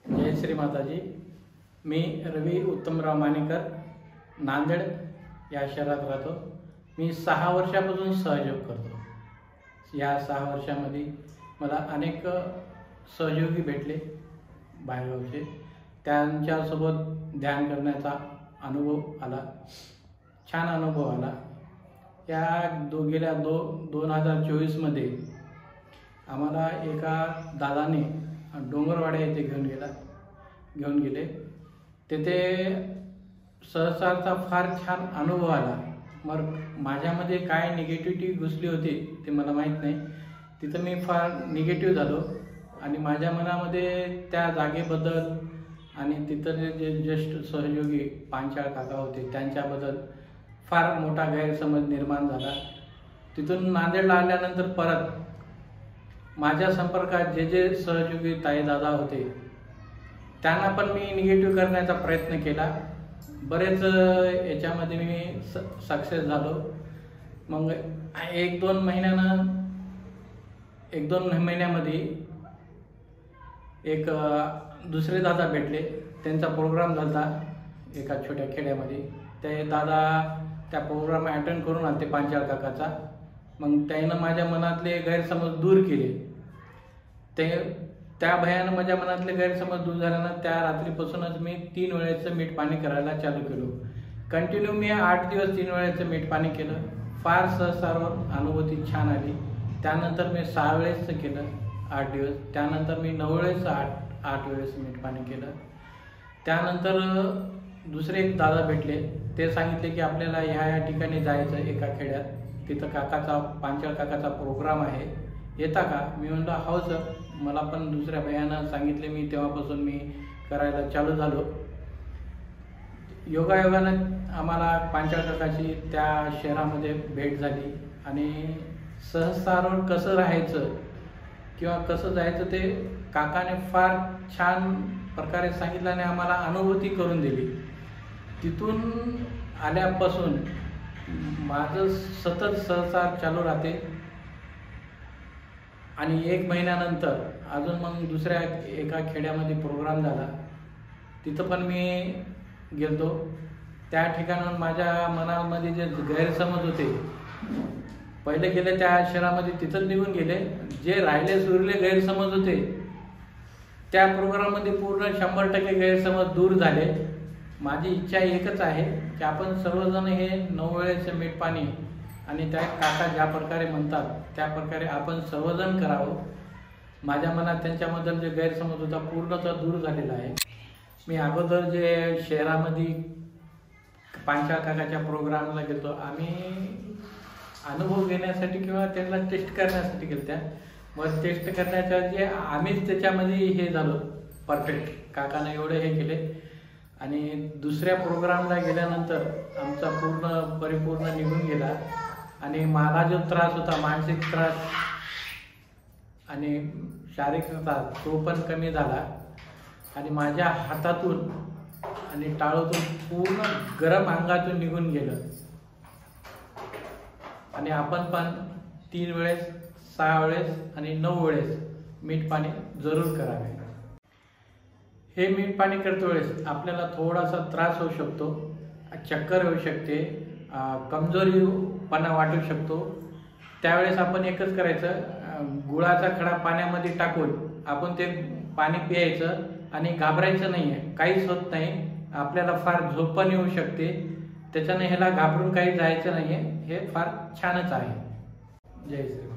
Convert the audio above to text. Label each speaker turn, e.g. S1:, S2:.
S1: जय श्री माताजी। मी रवी उत्तमराव मानेकर, नांदेड या शहरात राहतो। मी 6 वर्षापासून सहयोग करतो। या 6 वर्षामध्ये मला अनेक सहयोगी भेटले बाहेरगावचे, त्यांच्यासोबत ध्यान करण्याचा अनुभव आला, छान अनुभव आला। या गेल्या 2024 मध्ये आम्हाला एका दादाने डोंगरवाड्या येथे घेऊन गेले। तेथे सहसाचा फार छान अनुभव आला। मग माझ्यामध्ये काय निगेटिव्हिटी घुसली होती ते मला माहीत नाही। तिथं मी फार निगेटिव्ह झालो आणि माझ्या मनामध्ये त्या जागेबद्दल आणि तिथं जे ज्येष्ठ सहयोगी पांचाळ काका होते त्यांच्याबद्दल फार मोठा गैरसमज निर्माण झाला। तिथून नांदेडला आल्यानंतर परत माझ्या संपर्कात जे सहयोगी ताई दादा होते त्यांना पण मी निगेटिव्ह करण्याचा प्रयत्न केला। बरेच याच्यामध्ये मी सक्सेस झालो। मग एक दोन महिन्यामध्ये एक दुसरे दादा भेटले। त्यांचा प्रोग्राम झाला एका छोट्या खेड्यामध्ये। ते दादा त्या प्रोग्राम अटेंड करून आले पांचाळ काकाचा। मग त्यानं माझ्या मनातले गैरसमज दूर केले। त्या भयानं माझ्या मनातले गैरसमज दूर झाल्यानं त्या रात्रीपासूनच मी 3 वेळेचं मीठ पाणी करायला चालू केलो। कंटिन्यू मी 8 दिवस 3 वेळेचं मीठ पाणी केलं। फार सहसावर अनुभूती छान आली। त्यानंतर मी 6 वेळेचं केलं 8 दिवस। त्यानंतर मी 9 वेळेचं 8 वेळेचं मीठ पाणी केलं। त्यानंतर दुसरे एक दादा भेटले। ते सांगितले की आपल्याला ह्या ठिकाणी जायचं एका खेड्यात, तिथं पांचाळ काकाचा प्रोग्राम आहे, येता का? मी म्हणलं हो सर। मला पण दुसऱ्या भयानं सांगितले। मी तेव्हापासून मी करायला चालू झालो। योगायोगानं आम्हाला पांचाळ काकाची त्या शहरामध्ये भेट झाली आणि सहसावर कसं राहायचं किंवा कसं जायचं ते काकाने फार छान प्रकारे सांगितलं आणि आम्हाला अनुभूती करून दिली। तिथून आल्यापासून माझं सतत सहसार चालू राहते। आणि 1 महिन्यानंतर अजून मग दुसऱ्या एका खेड्यामध्ये प्रोग्राम झाला। तिथं पण मी गेलतो। त्या ठिकाणाहून माझ्या मनामध्ये जे गैरसमज होते पहिले गेले त्या शहरामध्ये, तिथं निघून गेले। जे राहिले सुरले गैरसमज होते त्या प्रोग्राममध्ये पूर्ण 100% गैरसमज दूर झाले। माझी इच्छा एकच आहे की आपण सर्वजण हे 9 वेळेचं मीठ पाणी आणि त्या काका ज्या प्रकारे म्हणतात त्या प्रकारे आपण सर्वजण करावं। माझ्या मनात त्यांच्याबद्दल जे गैरसमज होता पूर्णतः दूर झालेला आहे। मी अगोदर जे शहरामध्ये पांचाळ काकाच्या प्रोग्रामला गेलो, आम्ही अनुभव घेण्यासाठी किंवा त्यांना टेस्ट करण्यासाठी गेलत्या। मग टेस्ट करण्याच्या जे आम्हीच त्याच्यामध्ये हे झालो परफेक्ट। काकाने एवढे हे केले आणि दुसऱ्या प्रोग्रामला गेल्यानंतर आमचा परिपूर्ण निघून गेला आणि मला जो त्रास होता, मानसिक त्रास आणि शारीरिक त्रास, तो पण कमी झाला आणि माझ्या हातातून आणि टाळूतून पूर्ण गरम अंगातून निघून गेलं। आणि आपण पण 3 वेळेस, 6 वेळेस आणि 9 वेळेस मीठ पाणी जरूर करावे। हे मीठ पाणी करते वेळेस आपल्याला थोडासा त्रास होऊ शकतो, चक्कर होऊ शकते, कमजोरीपणा वाटू शकतो। त्यावेळेस आपण एकच करायचं, गुळाचा खडा पाण्यामध्ये टाकून आपण ते पाणी प्यायचं आणि घाबरायचं नाही आहे, काहीच होत नाही। आपल्याला फार झोप पण येऊ शकते, त्याच्याने ह्याला घाबरून काही जायचं नाही आहे। हे फार छानच आहे। जय श्री राम।